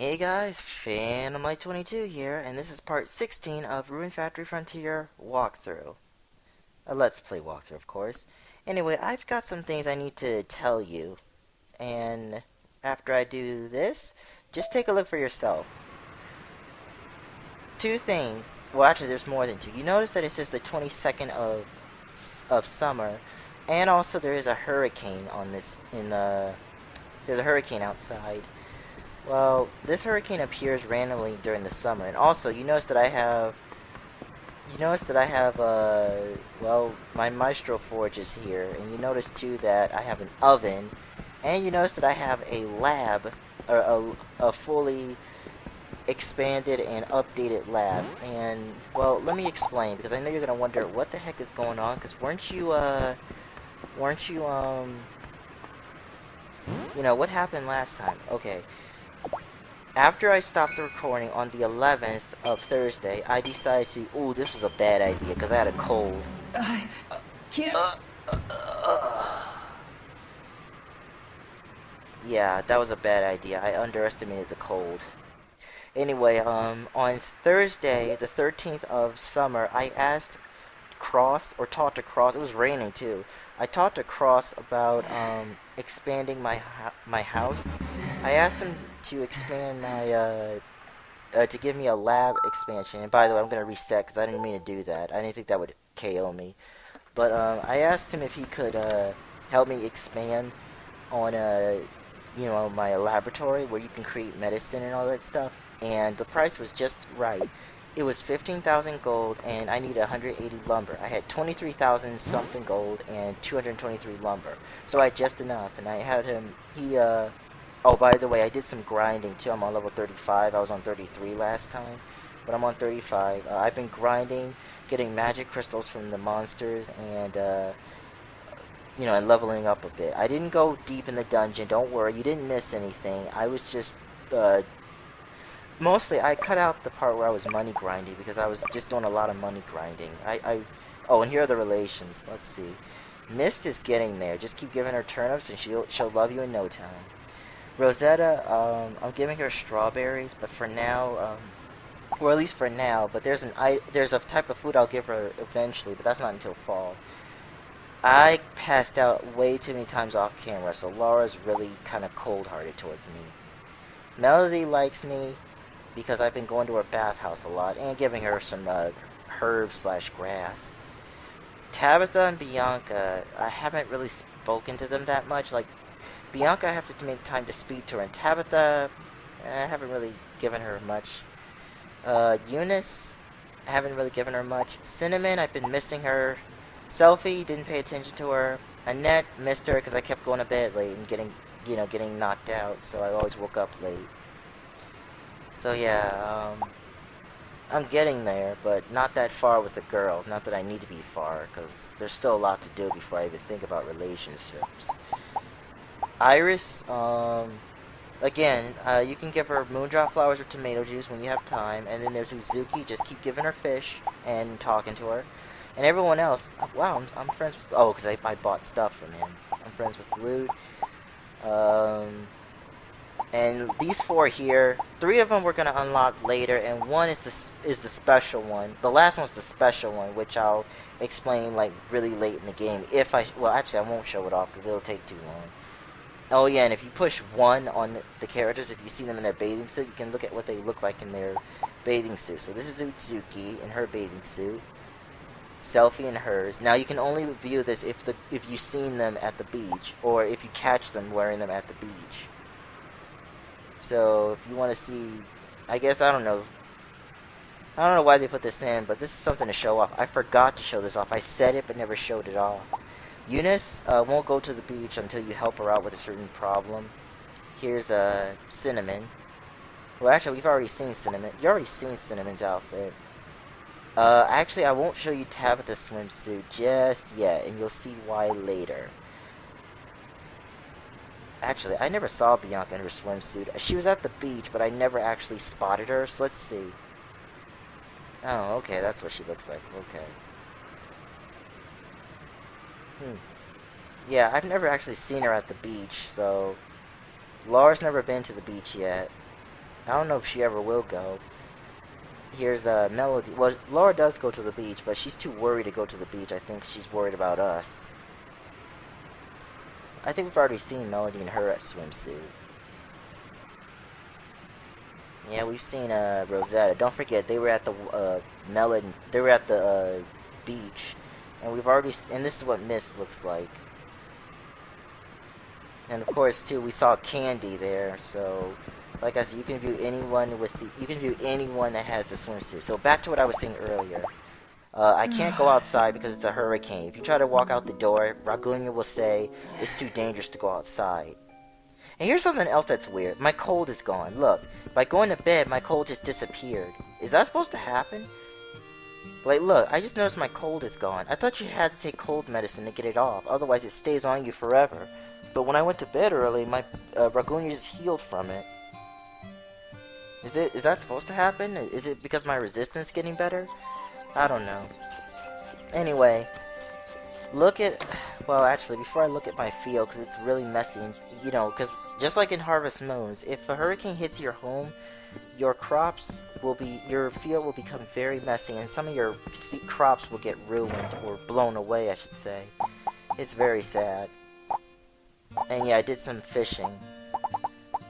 Hey guys, Phantomlight22 here, and this is part 16 of Rune Factory Frontier walkthrough. A Let's Play walkthrough, of course. Anyway, I've got some things I need to tell you, and after I do this, just take a look for yourself. Two things. Well, actually, there's more than two. You notice that it says the 22nd of summer, and also there is a hurricane on this. There's a hurricane outside. Well, this hurricane appears randomly during the summer, and also well, my Maestro Forge is here, and you notice too that I have an oven, and you notice that I have a lab, or a fully expanded and updated lab, and, well, let me explain, because I know you're gonna wonder what the heck is going on, because weren't you, what happened last time? Okay. After I stopped the recording on the 11th of Thursday, I decided to... Ooh, this was a bad idea, because I had a cold. I can't... Yeah, that was a bad idea. I underestimated the cold. Anyway, on Thursday, the 13th of summer, I asked Cross, or talked to Cross, it was raining too. I talked to Cross about, expanding my house. I asked him to expand my, to give me a lab expansion. And by the way, I'm going to reset because I didn't mean to do that. I didn't think that would KO me. But I asked him if he could help me expand on my laboratory where you can create medicine and all that stuff. And the price was just right. It was 15,000 gold, and I needed 180 lumber. I had 23,000 something gold and 223 lumber. So I had just enough, and I had him, oh, by the way, I did some grinding too. I'm on level 35. I was on 33 last time, but I'm on 35. I've been grinding, getting magic crystals from the monsters, and, and leveling up a bit. I didn't go deep in the dungeon. Don't worry, you didn't miss anything. I was just, mostly, I cut out the part where I was money grinding because I was just doing a lot of money grinding. Oh, and here are the relations. Let's see. Mist is getting there. Just keep giving her turnips and she'll love you in no time. Rosetta, I'm giving her strawberries, but for now, or at least for now, but there's a type of food I'll give her eventually, but that's not until fall. I passed out way too many times off camera, so Laura's really kind of cold-hearted towards me. Melody likes me because I've been going to her bathhouse a lot and giving her some herbs/grass. Tabitha and Bianca, I haven't really spoken to them that much. Like, Bianca, I have to make time to speak to her, and Tabitha, I haven't really given her much. Eunice, I haven't really given her much. Cinnamon, I've been missing her. Selfie, didn't pay attention to her. Annette, missed her because I kept going to bed late and getting knocked out, so I always woke up late. So yeah, I'm getting there, but not that far with the girls. Not that I need to be far, because there's still a lot to do before I even think about relationships. Iris, again, you can give her moondrop flowers or tomato juice when you have time, and then there's Uzuki, just keep giving her fish and talking to her. And everyone else, wow, I'm friends with, oh, because I bought stuff from him. I'm friends with Lude. And these four here, 3 of them we're gonna unlock later, and one is the special one. The last one's the special one, which I'll explain like really late in the game. Well, actually, I won't show it off because it'll take too long. Oh yeah, and if you push 1 on the characters, if you see them in their bathing suit, you can look at what they look like in their bathing suit. So this is Utsuki in her bathing suit. Selfie in hers. Now you can only view this if you've seen them at the beach, or if you catch them wearing them at the beach. So if you want to see, I guess I don't know why they put this in, but this is something to show off. I forgot to show this off. I said it but never showed it off. Eunice won't go to the beach until you help her out with a certain problem. Here's Cinnamon. Well, actually, we've already seen Cinnamon. You already seen Cinnamon's outfit. Actually, I won't show you Tabitha's swimsuit just yet, and you'll see why later. Actually, I never saw Bianca in her swimsuit. She was at the beach, but I never actually spotted her, so let's see. Oh, okay, that's what she looks like. Okay. Yeah, I've never actually seen her at the beach, so... Laura's never been to the beach yet. I don't know if she ever will go. Here's Melody. Well, Laura does go to the beach, but she's too worried to go to the beach. I think she's worried about us. I think we've already seen Melody in her swimsuit. Yeah, we've seen Rosetta. Don't forget, they were at the They were at the beach, and we've already. And this is what Mist looks like. And of course, too, we saw Candy there. So, like I said, you can view anyone with the. You can view anyone that has the swimsuit. So back to what I was saying earlier. I can't go outside because it's a hurricane. If you try to walk out the door, Ragunya will say it's too dangerous to go outside. And here's something else that's weird. My cold is gone. Look, by going to bed, my cold just disappeared. Is that supposed to happen? Like, look, I just noticed my cold is gone. I thought you had to take cold medicine to get it off. Otherwise, it stays on you forever. But when I went to bed early, my Ragunya just healed from it. Is that supposed to happen? Is it because my resistance is getting better? I don't know. Anyway, look at... Well, actually, before I look at my field, because it's really messy, and, you know, because just like in Harvest Moons, if a hurricane hits your home, your crops will be... Your field will become very messy, and some of your crops will get ruined, or blown away, I should say. It's very sad. And yeah, I did some fishing.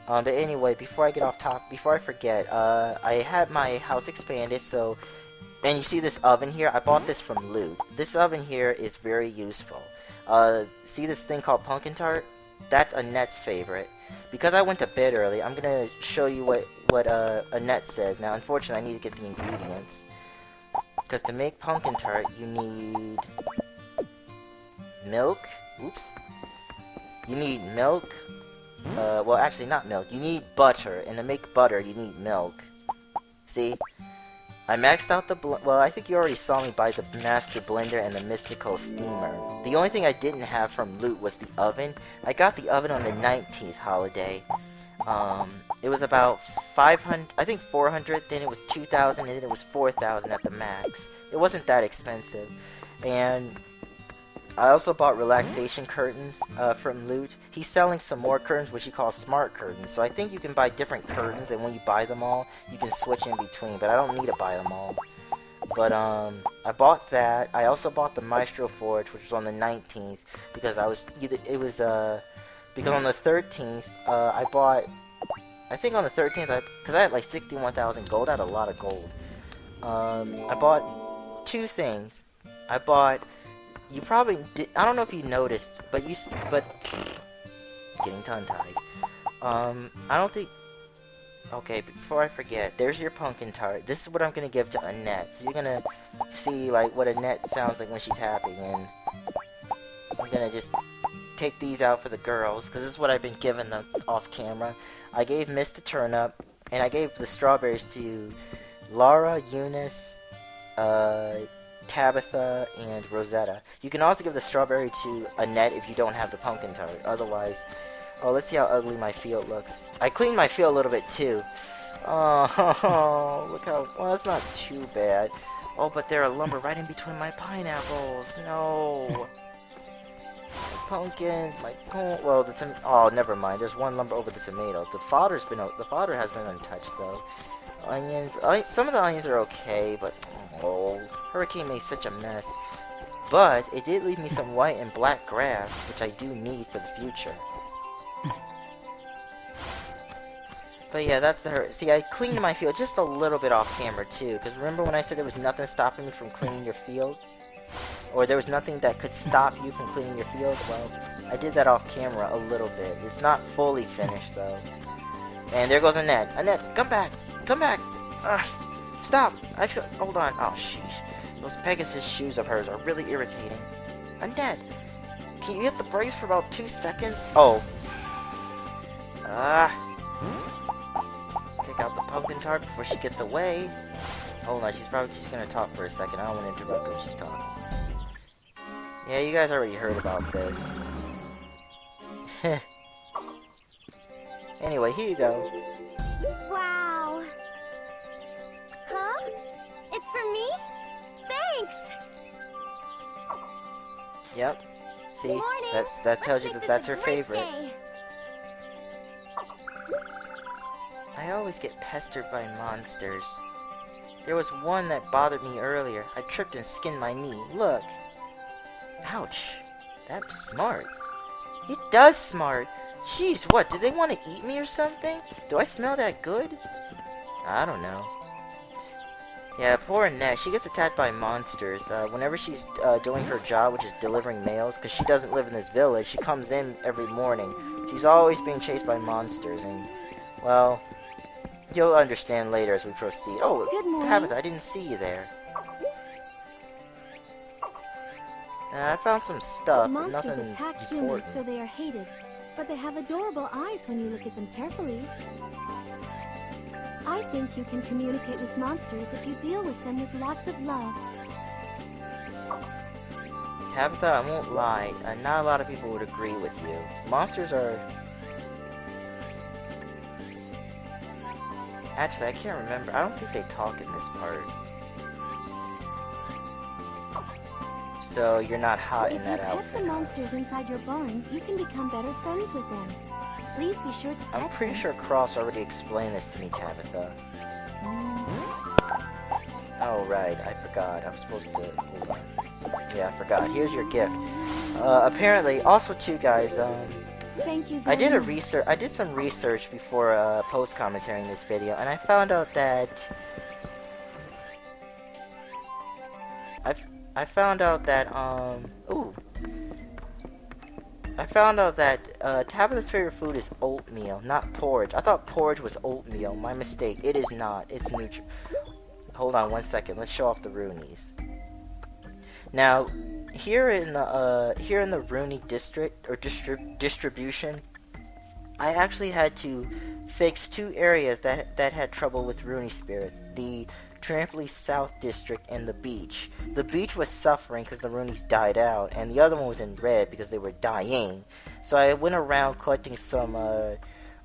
But anyway, before I get off top, before I forget, I had my house expanded, so... And you see this oven here? I bought this from Loot. This oven here is very useful. See this thing called pumpkin tart? That's Annette's favorite. Because I went to bed early, I'm gonna show you what Annette says. Now, unfortunately, I need to get the ingredients. Because to make pumpkin tart, you need... milk. Oops. You need milk. Well, actually, not milk. You need butter. And to make butter, you need milk. See? I maxed out the well, I think you already saw me buy the Master Blender and the Mystical Steamer. The only thing I didn't have from Loot was the oven. I got the oven on the 19th holiday. It was about 500, I think 400, then it was 2,000, and then it was 4,000 at the max. It wasn't that expensive. And I also bought relaxation curtains from Loot. He's selling some more curtains, which he calls smart curtains. So I think you can buy different curtains, and when you buy them all, you can switch in between. But I don't need to buy them all. But I bought that. I also bought the Maestro Forge, which was on the 19th, because because on the 13th I bought. I think on the 13th, because I had like 61,000 gold. I had a lot of gold. I bought two things. I bought. You probably did, I don't know if you noticed, but getting tongue-tied. I don't think, okay, before I forget, there's your pumpkin tart. This is what I'm gonna give to Annette. So you're gonna see, like, what Annette sounds like when she's happy, and I'm gonna just take these out for the girls, because this is what I've been giving them off camera. I gave Mist the turnip, and I gave the strawberries to Laura, Eunice, Tabitha, and Rosetta. You can also give the strawberry to Annette if you don't have the pumpkin tart. Otherwise, oh, let's see how ugly my field looks. I cleaned my field a little bit too. Oh, look how, well, that's not too bad. Oh, but there are lumber right in between my pineapples. No. Pumpkins, my well, oh, never mind. There's one lumber over the tomato. The fodder has been untouched though. Onions, some of the onions are okay, but oh, Hurricane made such a mess. But it did leave me some white and black grass, which I do need for the future. But yeah, that's see, I cleaned my field just a little bit off camera too, because remember when I said there was nothing stopping me from cleaning your field? Or there was nothing that could stop you from cleaning your field? Well, I did that off camera a little bit. It's not fully finished though. And there goes Annette. Annette, come back! Come back! Stop! Hold on. Oh, sheesh. Those Pegasus shoes of hers are really irritating. Annette! Can you hit the brakes for about 2 seconds? Oh. Let's take out the pumpkin tart before she gets away. Hold on, she's gonna talk for a second. I don't want to interrupt her when she's talking. Yeah, you guys already heard about this. Anyway, here you go. Wow. Huh? It's for me? Thanks. Yep. See, Morning. that tells you Let's that make that's this her a great favorite. day. I always get pestered by monsters. There was one that bothered me earlier. I tripped and skinned my knee. Look. Ouch. That smarts. It does smart. Jeez, what? Did they want to eat me or something? Do I smell that good? I don't know. Yeah, poor Annette. She gets attacked by monsters. Whenever she's doing her job, which is delivering mails, because she doesn't live in this village, she comes in every morning. She's always being chased by monsters, and, well, you'll understand later as we proceed. Oh, Good morning. Tabitha, I didn't see you there. I found some stuff, but Monsters nothing attack important. humans, so they are hated. But they have adorable eyes when you look at them carefully. I think you can communicate with monsters if you deal with them with lots of love. Tabitha, I won't lie, not a lot of people would agree with you. Monsters are... Actually, I can't remember. I don't think they talk in this part. So, you're not hot in that If you pet outfit. the monsters inside your barn, you can become better friends with them. Please be sure to pet I'm pretty them. sure Cross already explained this to me, Tabitha. Oh, right, I forgot. I'm supposed to... Hold on. Yeah, I forgot. Here's your gift. Apparently, also too, guys, Thank you I very did much. I did some research before post commentating this video, and I found out that I found out that Tabitha's favorite food is oatmeal, not porridge. I thought porridge was oatmeal. My mistake. It is not. It's neutral. Hold on one second. Let's show off the Runeys. Now, here in the Rune district or distribution, I actually had to fix two areas that had trouble with Rune spirits: the Trampoline South district and the beach. The beach was suffering because the Runeys died out, and the other one was in red because they were dying. So I went around collecting some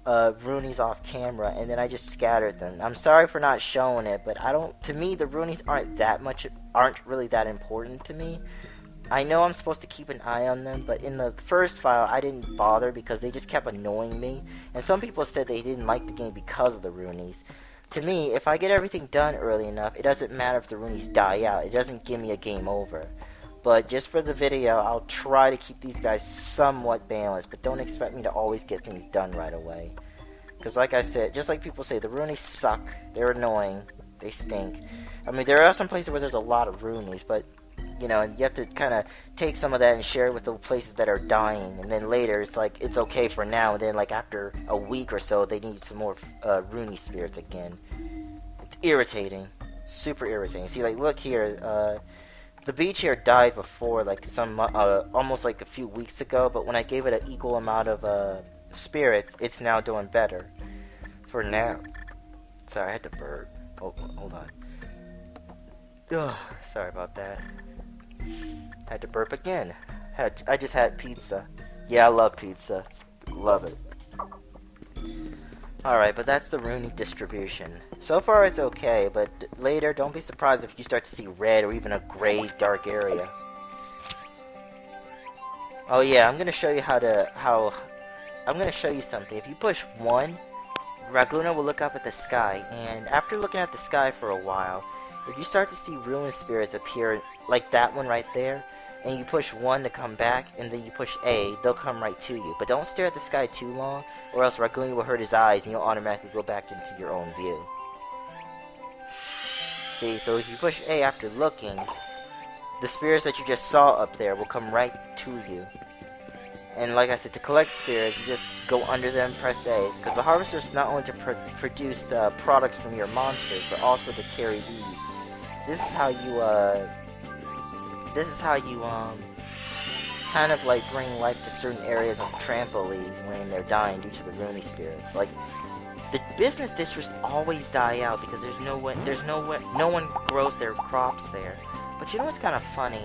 Runeys off camera, and then I just scattered them. I'm sorry for not showing it, but to me, the Runeys aren't really that important to me. I know I'm supposed to keep an eye on them, but in the first file, I didn't bother because they just kept annoying me. And some people said they didn't like the game because of the Runeys. To me, if I get everything done early enough, it doesn't matter if the Runeys die out. It doesn't give me a game over. But just for the video, I'll try to keep these guys somewhat balanced, but don't expect me to always get things done right away. Because like I said, just like people say, the Runeys suck. They're annoying. They stink. I mean, there are some places where there's a lot of Runeys, but you know, you have to kind of take some of that and share it with the places that are dying, and then later it's like it's okay for now, and then like after a week or so they need some more Rune spirits again. It's irritating, super irritating. See, like look here, the beach here died before, like some almost like a few weeks ago, but when I gave it an equal amount of spirits, it's now doing better. For now. Sorry, I had to burp. Oh, hold on. Ugh, sorry about that. Had to burp again. I just had pizza. Yeah, I love pizza. Love it. Alright, but that's the Rune distribution. So far it's okay, but later don't be surprised if you start to see red or even a gray dark area. Oh yeah, I'm gonna show you I'm gonna show you something. If you push 1, Raguna will look up at the sky, and after looking at the sky for a while, if you start to see Rune spirits appear like that one right there, and you push 1 to come back, and then you push A, they'll come right to you. But don't stare at the sky too long, or else Raguna will hurt his eyes and you'll automatically go back into your own view. See, so if you push A after looking, the spirits that you just saw up there will come right to you. And like I said, to collect spirits, you just go under them, press A, because the harvester is not only to produce products from your monsters, but also to carry these. This is how you kind of like bring life to certain areas of Trampoline when they're dying due to the Rune spirits. Like the business districts always die out because no one grows their crops there. But you know what's kind of funny?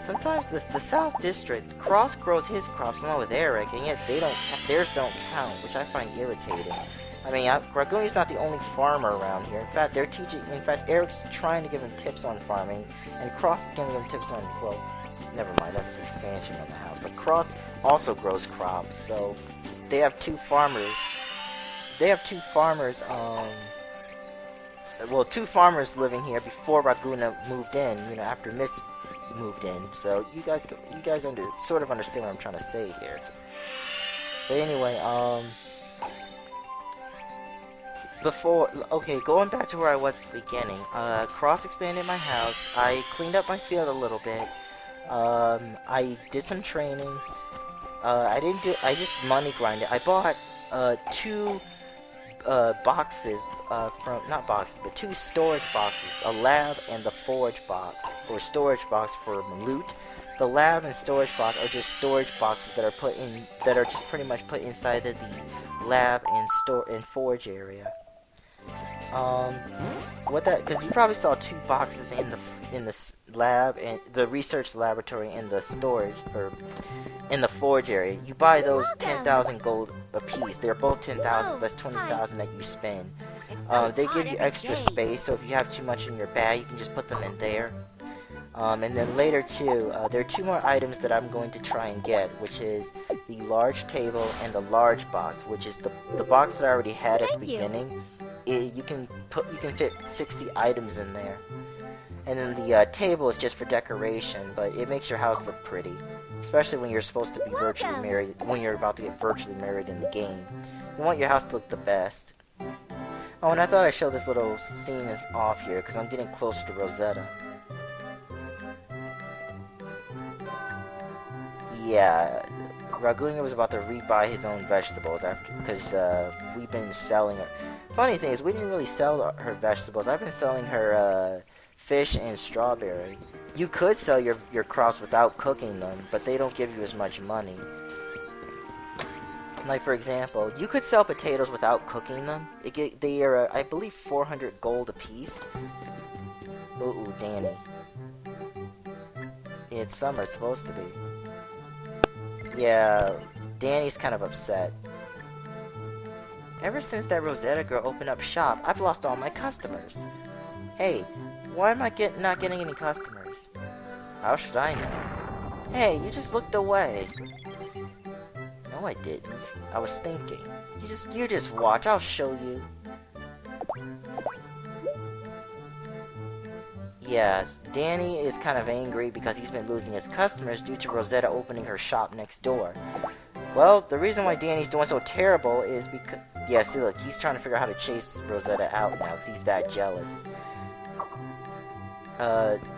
Sometimes the South District, Cross grows his crops along with Eric, and yet theirs don't count, which I find irritating. I mean, Raguni's not the only farmer around here. In fact, Eric's trying to give him tips on farming, and Cross is giving him tips on, well, never mind, that's the expansion on the house. But Cross also grows crops, so they have 2 farmers they have two farmers. Well, two farmers living here before Raguna moved in. You know, after Miss moved in. So you guys sort of understand what I'm trying to say here. But anyway, okay, going back to where I was at the beginning, Cross expanded my house, I cleaned up my field a little bit, I did some training, I just money grinded. I bought, two, boxes, not boxes, but two storage boxes, a lab and the forge box, or storage box for loot. The lab and storage box are just storage boxes that are just pretty much put inside of the lab and forge area. Because you probably saw two boxes in the lab and the research laboratory and the storage, or in the forge area. You buy those 10,000 gold a piece. They're both 10,000, so that's 20,000 that you spend. They give you extra space, so if you have too much in your bag, you can just put them in there. And then later too, there are two more items that I'm going to try and get, which is the large table and the large box, which is the box that I already had at the beginning. You can fit 60 items in there. And then the table is just for decoration, but it makes your house look pretty, especially when you're supposed to be virtually married, when you're about to get virtually married in the game. You want your house to look the best. Oh, and I thought I'd show this little scene off here, because I'm getting closer to Rosetta. Yeah, Raguna was about to rebuy his own vegetables because we've been selling her. Funny thing is, we didn't really sell her vegetables. I've been selling her fish and strawberry. You could sell your crops without cooking them, but they don't give you as much money. Like for example, you could sell potatoes without cooking them. They are, I believe, 400 gold a piece. Ooh, Danny. Yeah, it's summer. It's supposed to be. Yeah, Danny's kind of upset. Ever since that Rosetta girl opened up shop, I've lost all my customers. Hey, why am I not getting any customers? How should I know? Hey, you just looked away. No, I didn't. I was thinking. You just watch. I'll show you. Yeah, Danny is kind of angry because he's been losing his customers due to Rosetta opening her shop next door. Well, the reason why Danny's doing so terrible is because... Yeah, see, look, he's trying to figure out how to chase Rosetta out now because he's that jealous.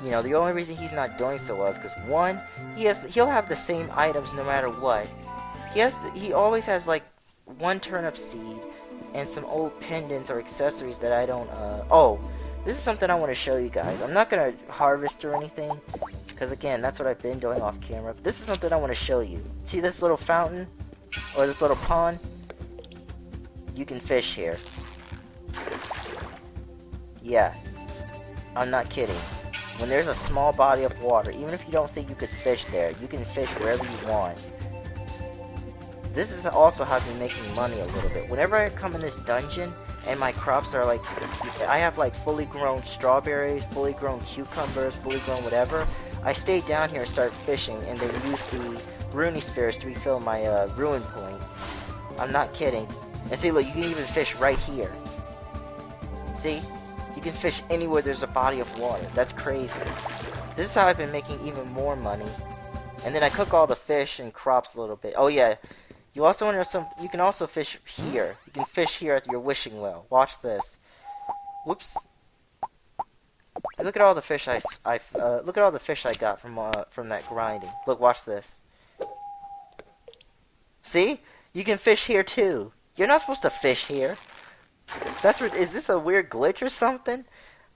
You know, the only reason he's not doing so well is because, one, he'll have the same items no matter what. He always has, like, one turnip seed and some old pendants or accessories that I don't, Oh, this is something I want to show you guys. I'm not going to harvest or anything, because again, that's what I've been doing off camera. But this is something I want to show you. See this little fountain? Or this little pond? You can fish here. Yeah. I'm not kidding. When there's a small body of water, even if you don't think you could fish there, you can fish wherever you want. This is also how I've been making money a little bit. Whenever I come in this dungeon, and my crops are like, I have like fully grown strawberries, fully grown cucumbers, fully grown whatever, I stay down here and start fishing, and then use the Rune spears to refill my Rune points. I'm not kidding. And see, look, you can even fish right here. See? You can fish anywhere there's a body of water. That's crazy. This is how I've been making even more money. And then I cook all the fish and crops a little bit. Oh yeah, you can also fish here. You can fish here at your wishing well. Watch this. Whoops. Look at all the fish look at all the fish I got from that grinding. Look, watch this. See? You can fish here too. You're not supposed to fish here. Is this a weird glitch or something?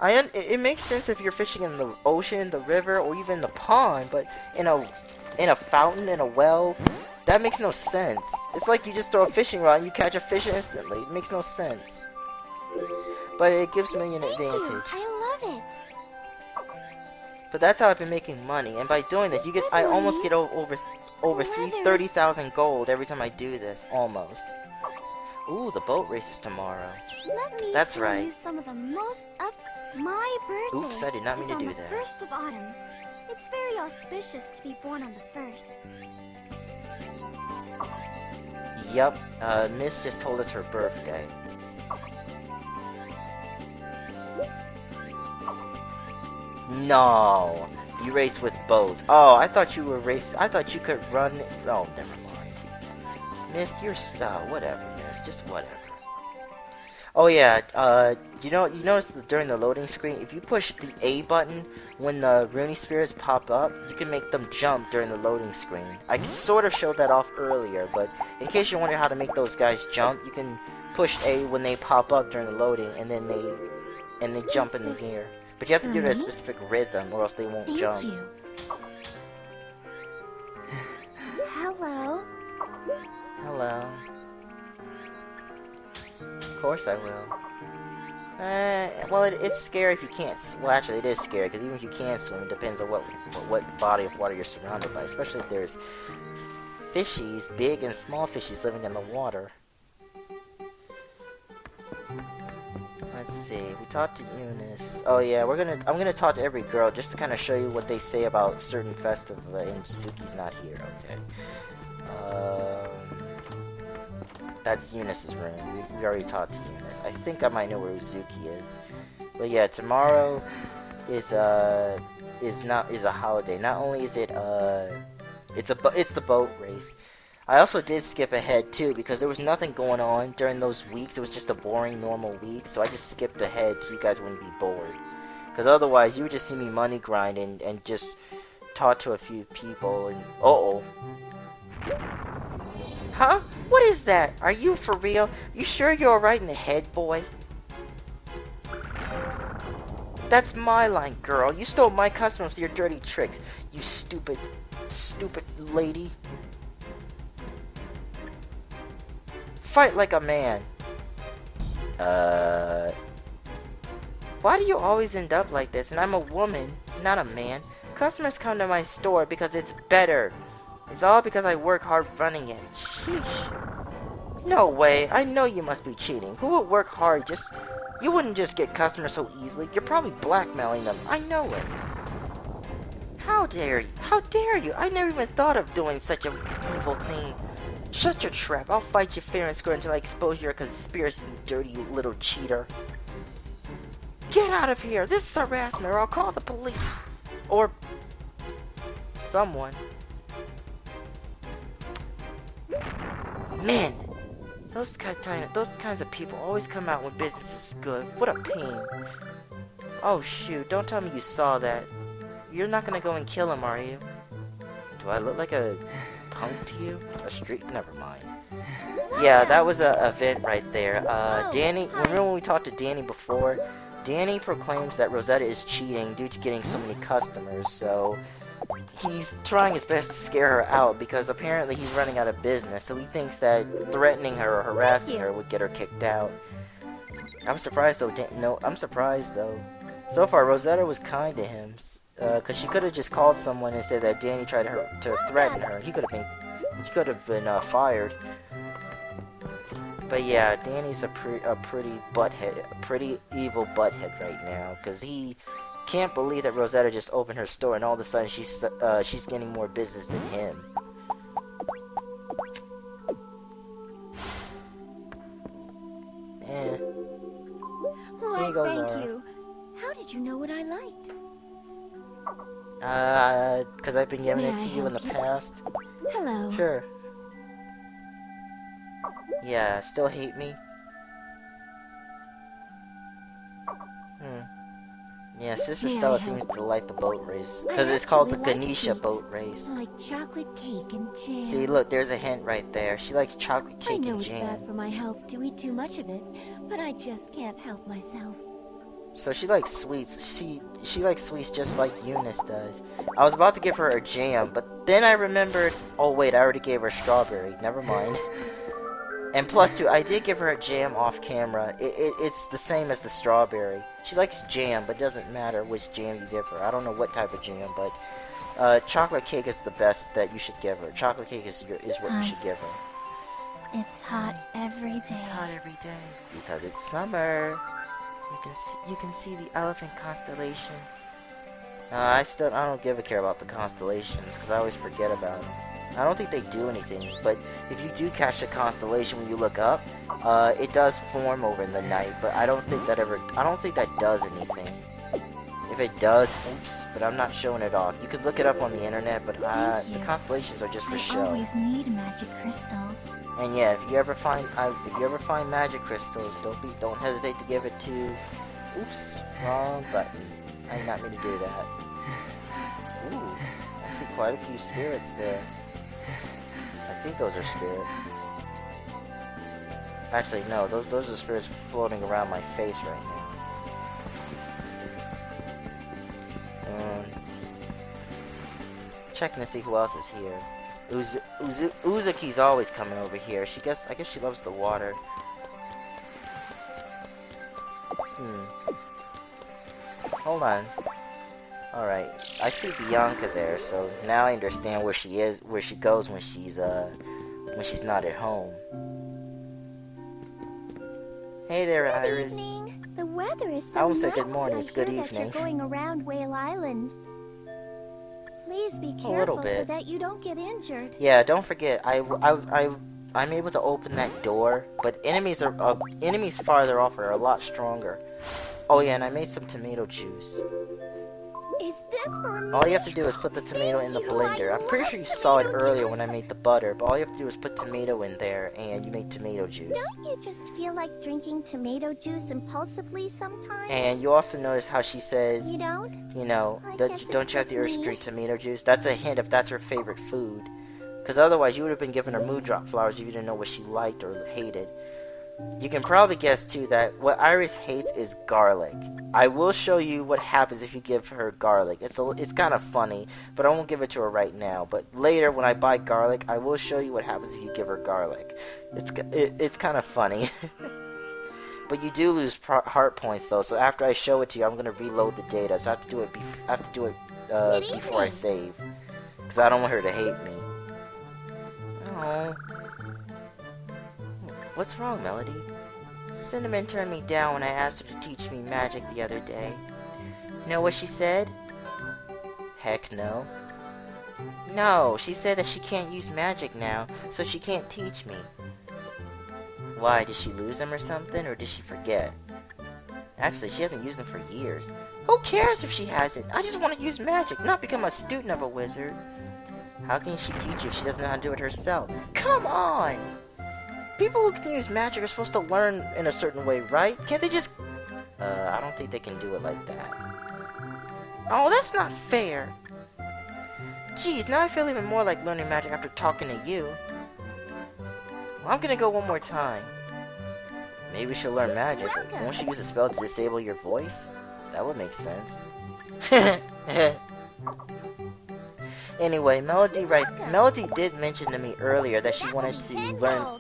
It makes sense if you're fishing in the ocean, the river, or even the pond, but in a fountain, in a well, that makes no sense. It's like you just throw a fishing rod and you catch a fish instantly. It makes no sense. But it gives me an advantage. I love it. But that's how I've been making money, and by doing this, I almost get over 30,000 gold every time I do this, almost. Ooh, the boat race is tomorrow. Let me That's tell right. you some of the most my birthday. Oops, I did not mean to do is on that. the 1st of autumn. It's very auspicious to be born on the 1st. Yep, Miss just told us her birthday. No, you race with boats. Oh, I thought you were I thought you could run. Oh, never mind. Miss, you're whatever, Miss. Just whatever. Oh yeah, you notice that during the loading screen, if you push the A button when the Rune spirits pop up, you can make them jump during the loading screen. I sort of showed that off earlier, but in case you wonder how to make those guys jump, you can push A when they pop up during the loading, and then they jump in the gear. But you have to do it at a specific rhythm, or else they won't jump. Thank you. Hello. Hello. Of course I will. Well, it's scary if you can't. Well, actually, it is scary because even if you can swim, it depends on what body of water you're surrounded by. Especially if there's fishies, big and small fishies living in the water. Let's see. We talked to Eunice. Oh yeah, I'm gonna talk to every girl just to kind of show you what they say about certain festivals. And Suki's not here. Okay. That's Eunice's room. We already talked to Eunice. I think I might know where Uzuki is. But yeah, tomorrow is a holiday. Not only is it it's the boat race. I also did skip ahead too because there was nothing going on during those weeks. It was just a boring normal week, so I just skipped ahead so you guys wouldn't be bored. Because otherwise, you would just see me money grind and just talk to a few people and Huh? What is that? Are you for real? You sure you're alright in the head, boy? That's my line, girl. You stole my customers with your dirty tricks. You stupid lady. Fight like a man. Why do you always end up like this? And I'm a woman, not a man. Customers come to my store because it's better. It's all because I work hard running it. Sheesh. No way. I know you must be cheating. Who would work hard You wouldn't just get customers so easily. You're probably blackmailing them. I know it. How dare you? How dare you? I never even thought of doing such an evil thing. Shut your trap. I'll fight you fair and square until I expose your conspiracy, you dirty little cheater. Get out of here. This is harassment or I'll call the police. Or someone. Man, those kinds of people always come out when business is good. What a pain. Oh shoot, don't tell me you saw that. You're not gonna go and kill him, are you? Do I look like a punk to you? A street? Never mind. Yeah, that was a event right there. Danny, remember when we talked to Danny before? Danny proclaims that Rosetta is cheating due to getting so many customers, so he's trying his best to scare her out because apparently he's running out of business, so he thinks that threatening her or harassing her would get her kicked out. I'm surprised though, I'm surprised though. So far, Rosetta was kind to him, because she could have just called someone and said that Danny tried to threaten her. He could have been fired. But yeah, Danny's a pretty evil butthead right now, because he can't believe that Rosetta just opened her store and all of a sudden she's getting more business than him. Why, Here you go, thank Laura. you. How did you know what I liked? Because I've been giving May it to I you in the help you? past. Hello. Sure. Yeah, still hate me? Yeah, Sister May I Stella help? seems to like the boat race. I Because it's called the actually like Ganesha sweets. boat race. Like chocolate cake and jam. See, look, there's a hint right there. She likes chocolate I cake know and it's jam. bad for my health to eat too much of it, but I just can't help myself. So she likes sweets. She likes sweets just like Eunice does. I was about to give her a jam, but then I remembered, oh wait, I already gave her strawberry. Never mind. And plus two, I did give her a jam off camera. It's the same as the strawberry. She likes jam, but it doesn't matter which jam you give her. I don't know what type of jam, but chocolate cake is the best that you should give her. Chocolate cake is what you should give her. It's hot every day. It's hot every day because it's summer. You can see the elephant constellation. I don't give a care about the constellations because I always forget about it. I don't think they do anything, but if you do catch the constellation when you look up, it does form over in the night, but I don't think that does anything. If it does, oops, but I'm not showing it off. You could look it up on the internet, but the constellations are just for show. I always need magic crystals. And yeah, if you ever find magic crystals, don't hesitate to give it to. Oops, wrong button. I did not mean to do that. Ooh, I see quite a few spirits there. I think those are spirits. Actually, no, those are spirits floating around my face right now. Checking to see who else is here. Uzuki's always coming over here. I guess she loves the water. Hold on. Alright, I see Bianca there, so now I understand where she is, where she goes when she's not at home. Hey there, Iris. Good evening. The weather is so I won't say nice. good morning, it's good I hear evening. that you're going around Whale Island. Please be A little careful so bit. that you don't get injured. Yeah, don't forget, I'm able to open that door, but enemies farther off are a lot stronger. Oh yeah, and I made some tomato juice. Is this for me? All you have to do is put the tomato in the blender. I'm pretty sure you saw it earlier when I made the butter, but all you have to do is put tomato in there and you make tomato juice. Don't you just feel like drinking tomato juice impulsively sometimes? And you also notice how she says, You don't? you know, I guess don't it's you have the just urge to me. drink tomato juice? That's a hint if that's her favorite food. Because otherwise you would have been giving her mood drop flowers if you didn't know what she liked or hated. You can probably guess too that what Iris hates is garlic. I will show you what happens if you give her garlic. It's kind of funny, but I won't give it to her right now. But later when I buy garlic, I will show you what happens if you give her garlic. It's kind of funny. But you do lose heart points though. So after I show it to you, I'm gonna reload the data. So I have to do it. Before I save, because I don't want her to hate me. Oh. What's wrong, Melody? Cinnamon turned me down when I asked her to teach me magic the other day. You know what she said? Heck no. No, she said that she can't use magic now, so she can't teach me. Why, did she lose them or something, or did she forget? Actually, she hasn't used them for years. Who cares if she hasn't? I just want to use magic, not become a student of a wizard. How can she teach you if she doesn't know how to do it herself? Come on! People who can use magic are supposed to learn in a certain way, right? Can't they just... I don't think they can do it like that. Oh, that's not fair! Geez, now I feel even more like learning magic after talking to you. Well, I'm gonna go one more time. Maybe she'll learn magic, but won't she use a spell to disable your voice? That would make sense. Anyway, Melody did mention to me earlier that she wanted to learn...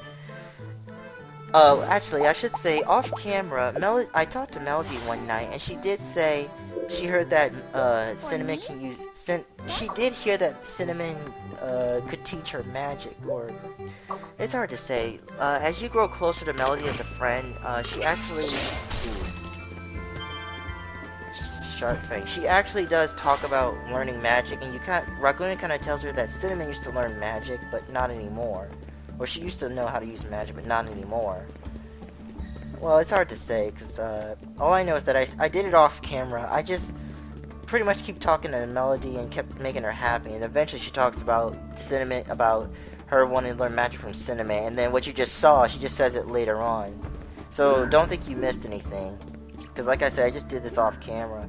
Oh, actually, I should say, off camera, I talked to Melody one night, and she did say she heard that Cinnamon can use... She did hear that Cinnamon could teach her magic, or... It's hard to say. As you grow closer to Melody as a friend, she actually... Sharp thing. She actually does talk about learning magic, and Raguna kind of tells her that Cinnamon used to learn magic, but not anymore. Or she used to know how to use magic, but not anymore. Well, it's hard to say, because all I know is that I did it off camera. I just pretty much keep talking to Melody and kept making her happy, and eventually she talks about Cinnamon, about her wanting to learn magic from Cinnamon, and then what you just saw, she just says it later on. So don't think you missed anything, because like I said, I just did this off camera.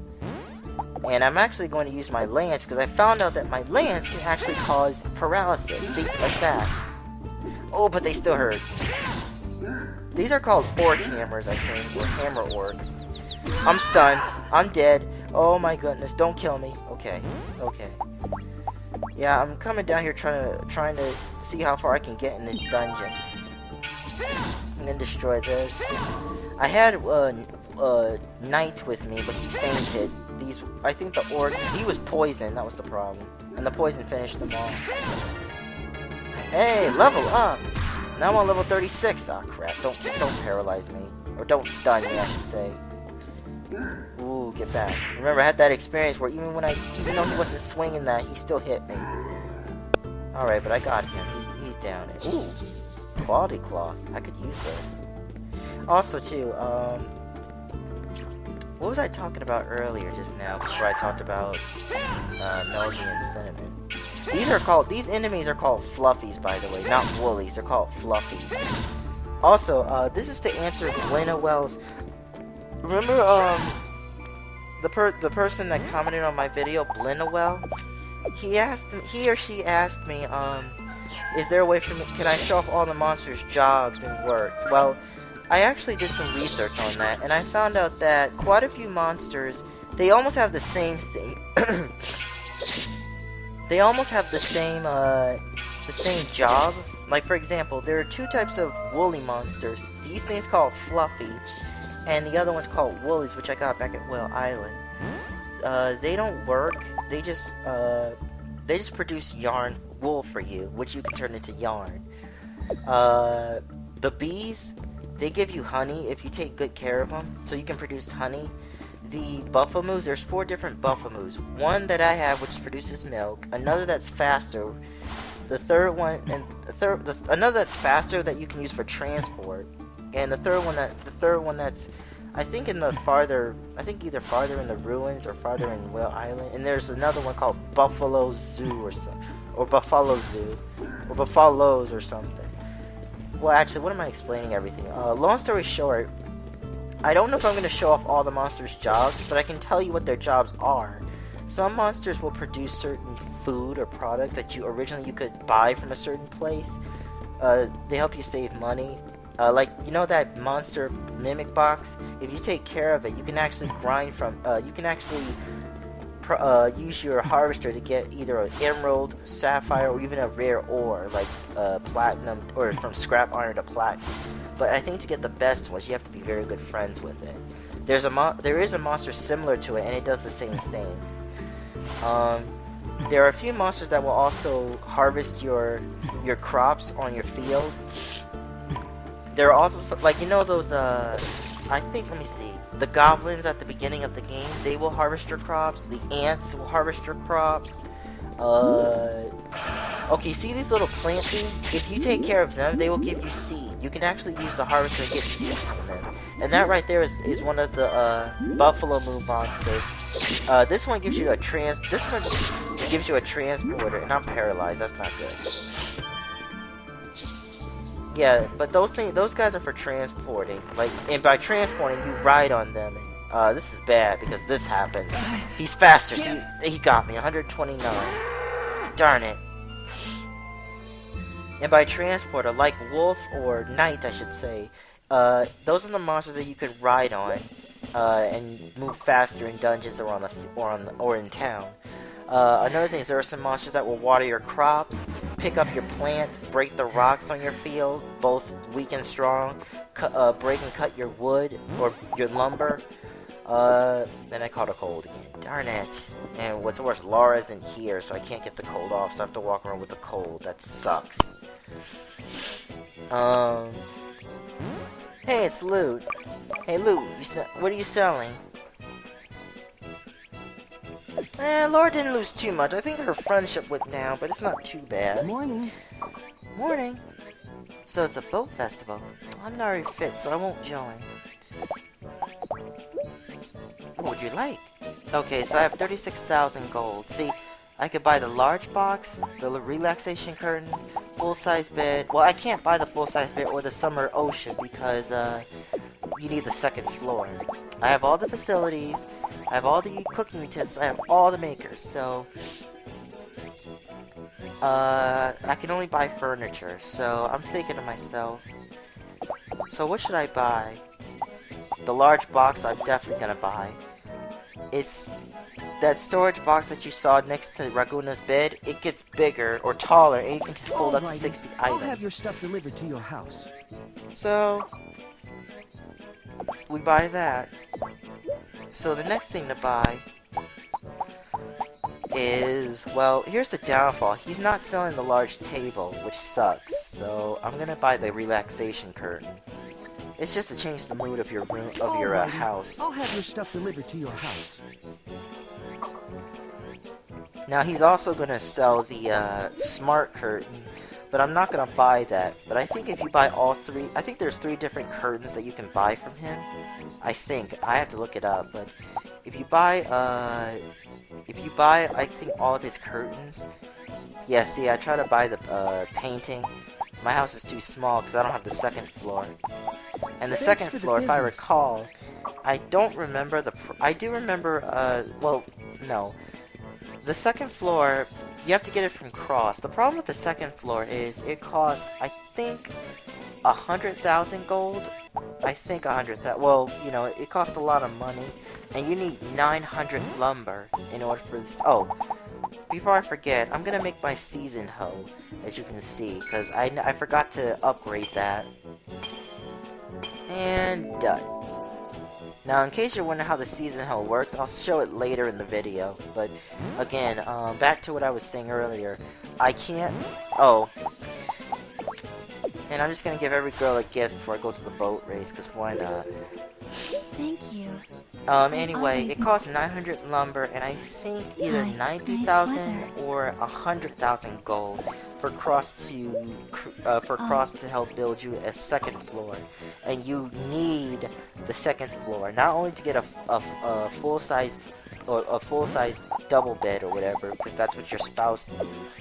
And I'm actually going to use my lance, because I found out that my lance can actually cause paralysis. See, like that. Oh, but they still hurt. These are called orc hammers, I think, or hammer orcs. I'm stunned. I'm dead. Oh my goodness, don't kill me. Okay, okay. Yeah, I'm coming down here trying to see how far I can get in this dungeon. And then destroy this. I had Knight with me, but he fainted. I think the orcs, he was poisoned, that was the problem. And the poison finished them all. Hey, level up! Now I'm on level 36. Ah, crap. Don't paralyze me. Or don't stun me, I should say. Ooh, get back. Remember, I had that experience where even though he wasn't swinging that, he still hit me. Alright, but I got him. He's down. Ooh, quality cloth. I could use this. Also, too, what was I talking about earlier just now before I talked about Melody and Cinnamon? These enemies are called Fluffies, by the way, not Woolies. They're called Fluffies. Also, this is to answer Glenna Wells. Remember, the person that commented on my video, Blinawell? He or she asked me, is there a way for me, can I show off all the monsters' jobs and works? Well, I actually did some research on that, and I found out that quite a few monsters, they almost have the same thing. They almost have the same job. Like, for example, there are two types of woolly monsters. These things called Fluffy, and the other one's called Woolies, which I got back at Whale Island. They don't work. They just produce yarn, wool for you, which you can turn into yarn. The bees, they give you honey if you take good care of them, so you can produce honey. The Buffamoos, there's 4 different Buffamoos. One that I have, which produces milk. Another that's faster. The third one, and another that's faster that you can use for transport. And the third one that's, I think either farther in the ruins or farther in Whale Island. And there's another one called Buffalo Zoo or Buffalo Zoo, or Buffaloes or something. Well, actually, what am I explaining everything? Long story short, I don't know if I'm going to show off all the monsters' jobs, but I can tell you what their jobs are. Some monsters will produce certain food or products that you could buy from a certain place. They help you save money. Like, you know that monster mimic box? If you take care of it, you can actually use your harvester to get either an emerald, sapphire, or even a rare ore, like platinum, or from scrap iron to platinum. But I think to get the best ones, you have to be very good friends with it. There is a monster similar to it, and it does the same thing. There are a few monsters that will also harvest your crops on your field. There are also some, like, you know those, I think, let me see. The goblins at the beginning of the game, they will harvest your crops. The ants will harvest your crops. Okay, see these little plant things? If you take care of them, they will give you seed. You can actually use the harvester and get seeds from them. And that right there is one of the, Buffalo Moon monsters. This one gives you a transporter, and I'm paralyzed. That's not good. Yeah, but those guys are for transporting. Like, and by transporting, you ride on them. This is bad because this happens. He's faster. See, he got me. 129. Darn it. And by transporter, like wolf or knight, I should say, those are the monsters that you could ride on and move faster in dungeons or in town. Another thing is there are some monsters that will water your crops, pick up your plants, break the rocks on your field, both weak and strong, break and cut your wood or your lumber. Then I caught a cold again. Darn it. And what's worse, Laura isn't here, so I can't get the cold off, so I have to walk around with a cold. That sucks. Hey, it's Loot. Hey, Loot, what are you selling? Laura didn't lose too much. I think her friendship went down, but it's not too bad. Morning. Morning. So it's a boat festival. I'm not very fit, so I won't join. What would you like? Okay, so I have 36,000 gold. See, I could buy the large box, the relaxation curtain, full-size bed. Well, I can't buy the full-size bed or the summer ocean because, you need the second floor. I have all the facilities, I have all the cooking utensils, I have all the makers, so... I can only buy furniture, so I'm thinking to myself... So what should I buy? The large box I'm definitely gonna buy. It's... that storage box that you saw next to Raguna's bed, it gets bigger or taller and you can hold up to 60 items. I'll have your stuff delivered to your house. So... we buy that. So the next thing to buy is, well, here's the downfall. He's not selling the large table, which sucks. So I'm gonna buy the relaxation curtain. It's just to change the mood of your room, of your house. I'll have your stuff delivered to your house. Now he's also gonna sell the smart curtain, but I'm not gonna buy that. But I think if you buy all three, I think there's 3 different curtains that you can buy from him. I think I have to look it up, but if you buy, I think all of his curtains. Yeah, see, I try to buy the painting. My house is too small because I don't have the 2nd floor. And the Thanks 2nd for the floor, if I business. recall, I don't remember I do remember, well, no. The 2nd floor, you have to get it from Cross. The problem with the 2nd floor is it costs, I think, 100,000 gold. I think 100,000. Well, you know, it costs a lot of money, and you need 900 lumber in order for this. Oh, before I forget, I'm gonna make my season hoe, as you can see, because I forgot to upgrade that. And done. Now, in case you're wondering how the season hoe works, I'll show it later in the video. But again, back to what I was saying earlier, I can't. Oh, and I'm just gonna give every girl a gift before I go to the boat race, because why not? Thank you. Anyway, it costs 900 lumber, and I think either Hi, 90,000 nice or 100,000 gold for Cross to help build you a 2nd floor. And you need the 2nd floor, not only to get a full-size or a full-size double bed or whatever, because that's what your spouse needs.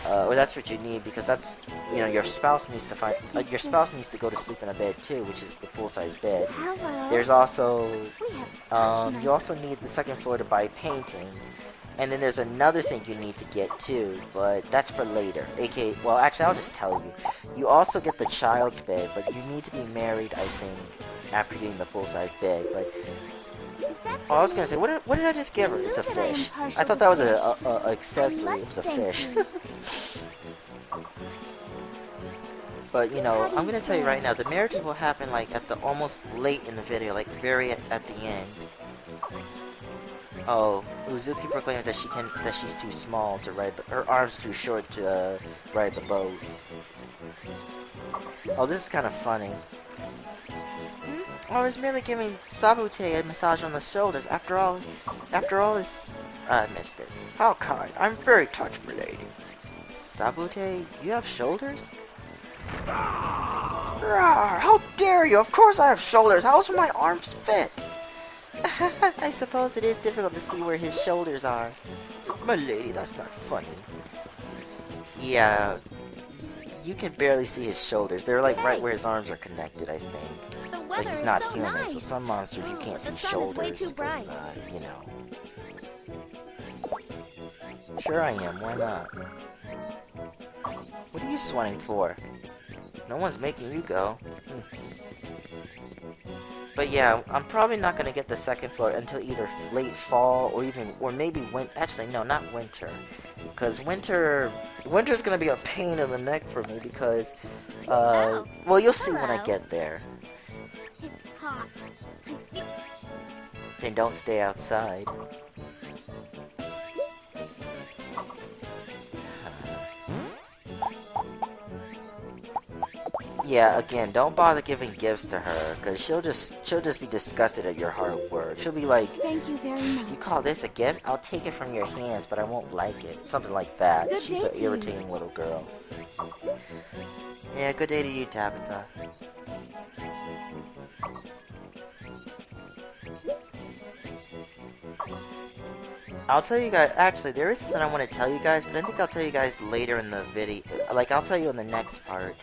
Or that's what you need, because that's, you know, your spouse needs to find, your spouse needs to go to sleep in a bed too, which is the full-size bed. Hello. There's also, We have such nice... you also need the 2nd floor to buy paintings, and then there's another thing you need to get too, but that's for later. AKA, well, actually, I'll just tell you. You also get the child's bed, but you need to be married, I think, after getting the full-size bed. But oh, I was gonna say, what did I just give her? It's a fish. I thought that was a accessory. It was a fish. But you know, I'm gonna tell you right now, the marriages will happen like at the almost late in the video, like very at the end. Oh, Uzuki proclaims that she's too small to ride her arms are too short to ride the boat. Oh, this is kind of funny. I was merely giving Sabute a massage on the shoulders. After all this, I missed it. How kind. I'm very touched, my lady. Sabute, you have shoulders? Rawr, how dare you! Of course I have shoulders. How's my arms fit? I suppose it is difficult to see where his shoulders are. My lady, that's not funny. Yeah, you can barely see his shoulders. They're like right where his arms are connected, I think. Like he's not human, so some monsters you can't see shoulders, because, you know. Sure I am, why not? What are you sweating for? No one's making you go. But yeah, I'm probably not gonna get the 2nd floor until either late fall or maybe actually no, not winter, because winter's gonna be a pain in the neck for me because well, you'll see when I get there. It's hot. Then don't stay outside. Yeah, again, don't bother giving gifts to her, cause she'll just be disgusted at your hard work. She'll be like, Thank you very much. "You call this a gift? I'll take it from your hands, but I won't like it." Something like that. Good She's day an to you. irritating little girl. Yeah, good day to you, Tabitha. I'll tell you guys, actually, there is something I want to tell you guys, but I think I'll tell you guys later in the video. Like, I'll tell you in the next part.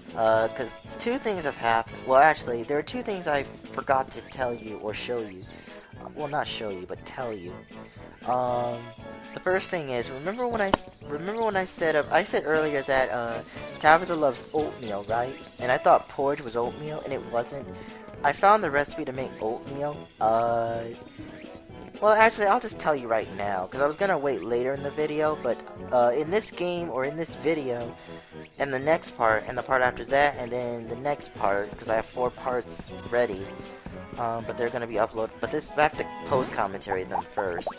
Because 2 things have happened. Well, actually, there are 2 things I forgot to tell you or show you. Well, not show you, but tell you. The first thing is, remember when I said earlier that Tabitha loves oatmeal, right? And I thought porridge was oatmeal, and it wasn't. I found the recipe to make oatmeal. Well, actually, I'll just tell you right now, because I was gonna wait later in the video, but in this game or in this video, and the next part, and the part after that, and then the next part, because I have 4 parts ready, but they're gonna be uploaded. But I have to post commentary them first.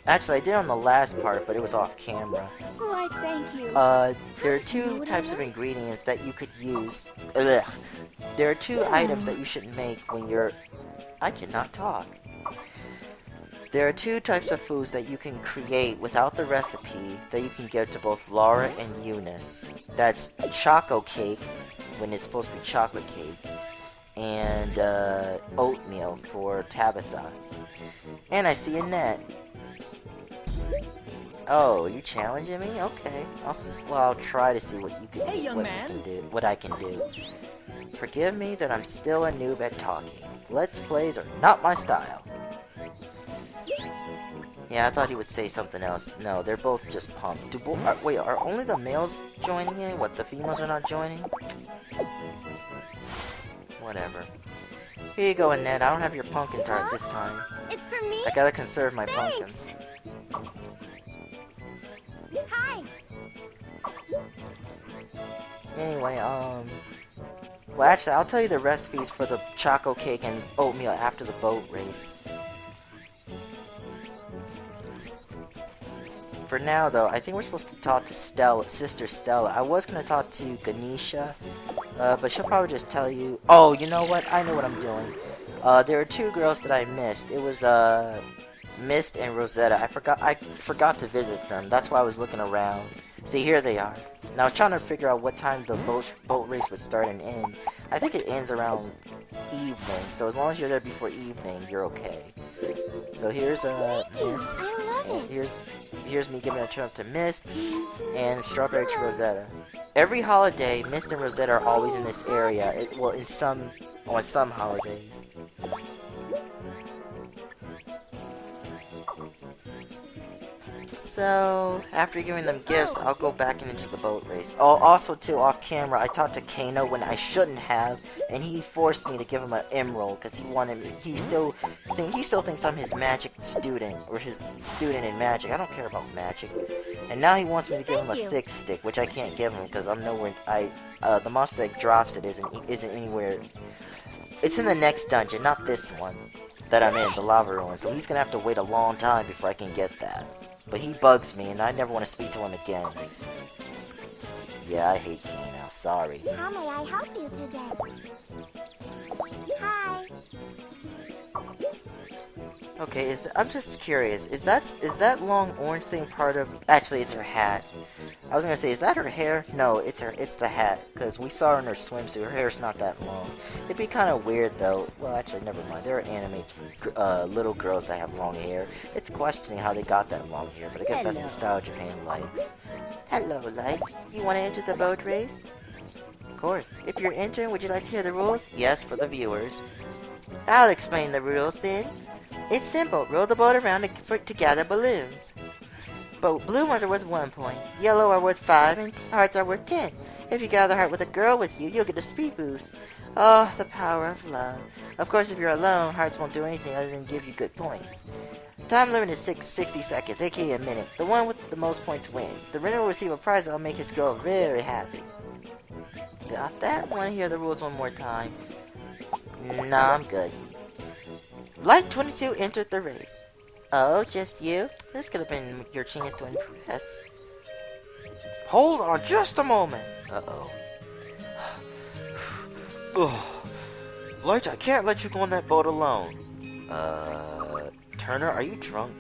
Actually, I did on the last part, but it was off camera. Why, thank you. There are 2 types of ingredients that you could use. Ugh. There are 2 items that you should make when you're... I cannot talk. There are two types of foods that you can create without the recipe that you can give to both Laura and Eunice. That's choco cake, when it's supposed to be chocolate cake, and oatmeal for Tabitha. And I see a net. Oh, you challenging me? Okay. I'll try to see what you can, Hey, young man. what I can do. Forgive me that I'm still a noob at talking. Let's plays are not my style. Yeah, I thought he would say something else. No, they're both just pumped. Wait, are only the males joining in? What, the females are not joining? Whatever. Here you go, Annette. I don't have your pumpkin tart this time. It's for me. I gotta conserve my Thanks. pumpkins. Hi. Anyway, well, actually, I'll tell you the recipes for the choco cake and oatmeal after the boat race. For now, though, I think we're supposed to talk to Sister Stella. I was going to talk to Ganesha, but she'll probably just tell you... Oh, you know what? I know what I'm doing. There are two girls that I missed. It was, Mist and Rosetta. I forgot to visit them. That's why I was looking around. See, here they are. Now, I was trying to figure out what time the boat race would start and end. I think it ends around evening, so as long as you're there before evening, you're okay. So here's, Mist. I love And it. here's me giving a turn up to Mist and Strawberry to Rosetta. Every holiday, Mist and Rosetta are always in this area. Well, on some holidays. So, after giving them gifts, I'll go back into the boat race. Oh, also, too, off camera, I talked to Kano when I shouldn't have, and he forced me to give him an emerald, because he still thinks I'm his magic student, or his student in magic. I don't care about magic. And now he wants me to give him a thick stick, which I can't give him, because I'm nowhere, the monster that drops it isn't anywhere. It's in the next dungeon, not this one that I'm in, the lava ruin, so he's gonna have to wait a long time before I can get that. But he bugs me, and I never want to speak to him again. Yeah, I hate Kano. Sorry. How may I help you today? Hi. Okay, I'm just curious. Is that long orange thing part of? Actually, it's her hat. I was gonna say, is that her hair? No, it's the hat. Cause we saw her in her swimsuit. Her hair's not that long. It'd be kind of weird though. Well, actually, never mind. There are anime little girls that have long hair. It's questioning how they got that long hair, but I guess that's the style Japan likes. Hello, Light. You want to enter the boat race? Of course. If you're entering, would you like to hear the rules? Yes, for the viewers. I'll explain the rules then. It's simple. Roll the boat around to gather balloons. But blue ones are worth 1 point, yellow are worth 5, and hearts are worth 10. If you gather a heart with a girl with you, you'll get a speed boost. Oh, the power of love. Of course, if you're alone, hearts won't do anything other than give you good points. Time limit is 60 seconds, aka a minute. The one with the most points wins. The winner will receive a prize that will make his girl very happy. Got that? Want to hear the rules one more time? Nah, I'm good. Light 22 entered the race. Oh, just you? This could have been your chance to impress. Hold on just a moment. Uh-oh. Ugh. Light, I can't let you go on that boat alone. Turner, are you drunk?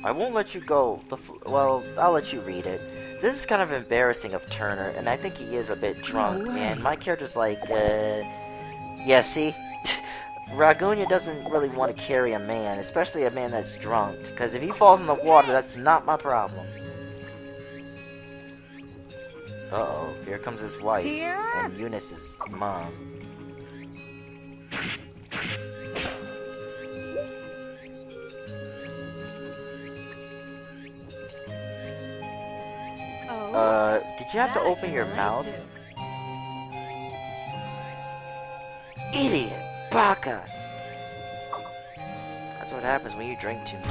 I won't let you go. Well, I'll let you read it. This is kind of embarrassing of Turner, and I think he is a bit drunk. And my character's like, yeah, see? Ragunya doesn't really want to carry a man, especially a man that's drunk, because if he falls in the water, that's not my problem. Uh-oh, here comes his wife, and Eunice's mom. Did you have to open your mouth? Idiot! Baka! That's what happens when you drink too much.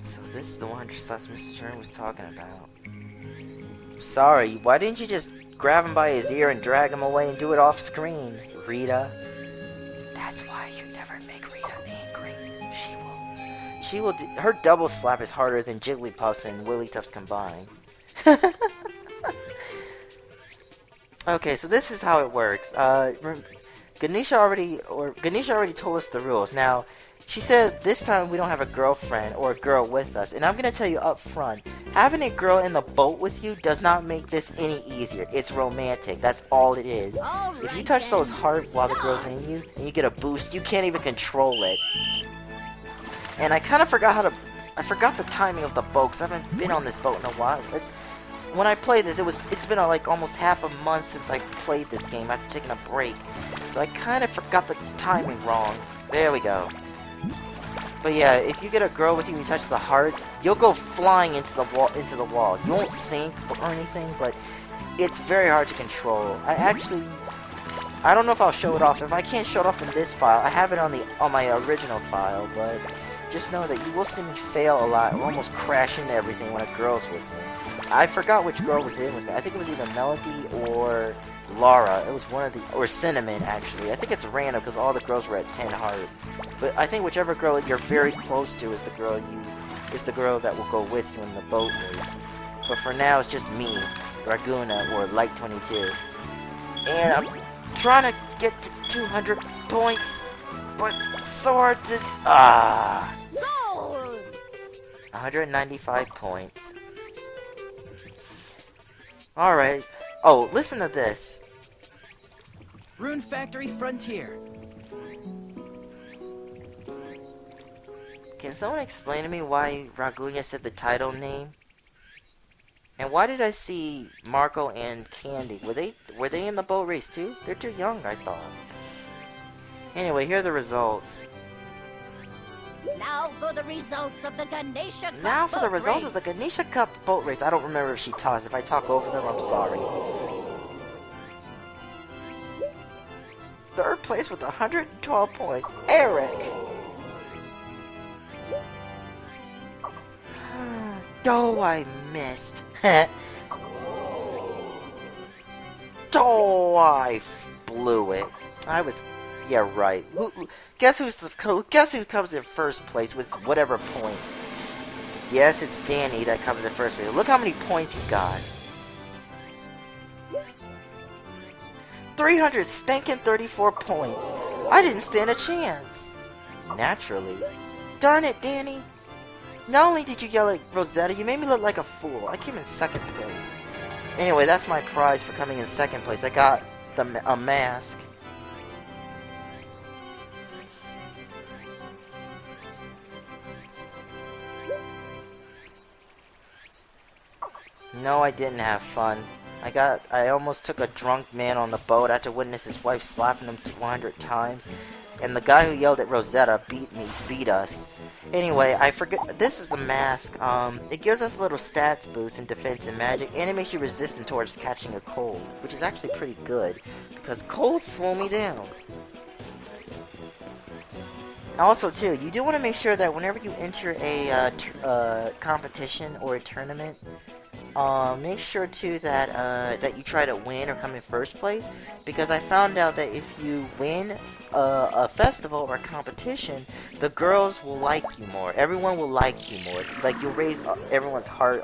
So this is the one Mr. Turner was talking about. Sorry, why didn't you just grab him by his ear and drag him away and do it off screen, Rita? That's why you never make Rita angry. She will her double slap is harder than Jigglypuff's and Wigglytuff's combined. Okay, so this is how it works. Ganesha already told us the rules. Now, she said this time we don't have a girlfriend or a girl with us, and I'm gonna tell you up front, having a girl in the boat with you does not make this any easier. It's romantic. That's all it is. If you touch those hearts while the girl's in you, and you get a boost, you can't even control it. And I kind of forgot I forgot the timing of the boat, because I haven't been on this boat in a while. When I played this, it's been like almost half a month since I played this game after taking a break. So I kind of forgot the timing wrong. There we go. But yeah, if you get a girl with you and you touch the hearts, you'll go flying into the walls. You won't sink or anything, but it's very hard to control. I don't know if I'll show it off. If I can't show it off in this file, I have it on my original file, but just know that you will see me fail a lot or almost crash into everything when a girl's with me. I forgot which girl was in with me. I think it was either Melody or Laura. It was one of the... Or Cinnamon, actually. I think it's random because all the girls were at 10 hearts. But I think whichever girl you're very close to is the girl that will go with you in the boat race. But for now, it's just me, Raguna, or Light 22. And I'm trying to get to 200 points, but it's so hard to... 195 points. Alright. Oh, listen to this. Rune Factory Frontier. Can someone explain to me why Ragunya said the title name? And why did I see Marco and Candy? Were they in the boat race too? They're too young, I thought. Anyway, here are the results. Now for the results of the Ganesha Cup Now for the boat results of the race. Ganesha Cup boat race. I don't remember if she tossed. If I talk over them, I'm sorry. Third place with 112 points, Eric. Oh, I missed. Oh, I blew it. Yeah, right. Guess who comes in first place with whatever point? Yes, it's Danny that comes in first place. Look how many points he got. 334 points. I didn't stand a chance. Naturally. Darn it, Danny. Not only did you yell at Rosetta, you made me look like a fool. I came in second place. Anyway, that's my prize for coming in second place. I got a mask. No, I didn't have fun. I almost took a drunk man on the boat after witness his wife slapping him 100 times. And the guy who yelled at Rosetta beat us. Anyway, I forget, this is the mask. It gives us a little stats boost in defense and magic, and it makes you resistant towards catching a cold, which is actually pretty good, because colds slow me down. Also, too, you do want to make sure that whenever you enter a competition or a tournament, make sure too that you try to win or come in first place, because I found out that if you win a festival or a competition, the girls will like you more. Everyone will like you more. Like, you'll raise everyone's heart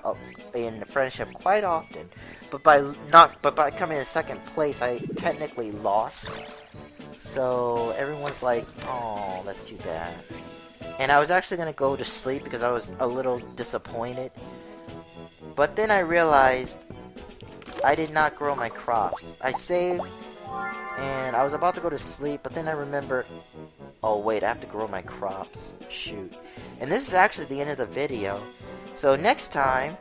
in friendship quite often. But by coming in second place, I technically lost. So everyone's like, oh, that's too bad. And I was actually gonna go to sleep because I was a little disappointed. But then I realized I did not grow my crops. I saved, and I was about to go to sleep, but then I remembered, oh wait, I have to grow my crops. Shoot. And this is actually the end of the video. So next time,